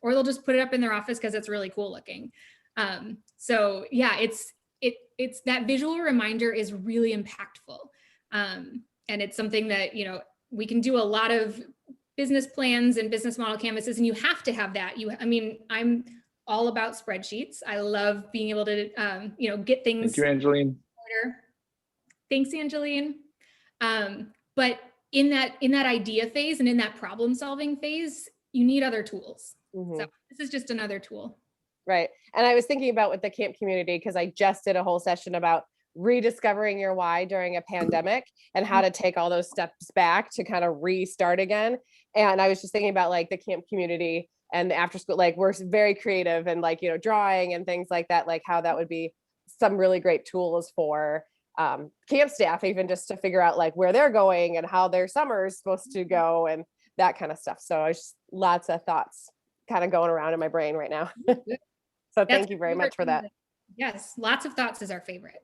or they'll just put it up in their office because it's really cool looking. So yeah, it's that visual reminder is really impactful. And it's something that, we can do a lot of business plans and business model canvases, and you have to have that. I'm all about spreadsheets. I love being able to, get things. Thank you, Angeline. Order. Thanks, Angeline. But in that idea phase and in that problem solving phase, you need other tools. So this is just another tool. Right. And I was thinking about with the camp community, because I just did a whole session about rediscovering your why during a pandemic and how to take all those steps back to kind of restart again. And I was just thinking about like the camp community and the after school, like we're very creative and like, drawing and things like that, like how that would be some really great tools for camp staff, even just to figure out like where they're going and how their summer is supposed to go and that kind of stuff. So I just lots of thoughts kind of going around in my brain right now. So thank you very much for that. Yes, lots of thoughts is our favorite.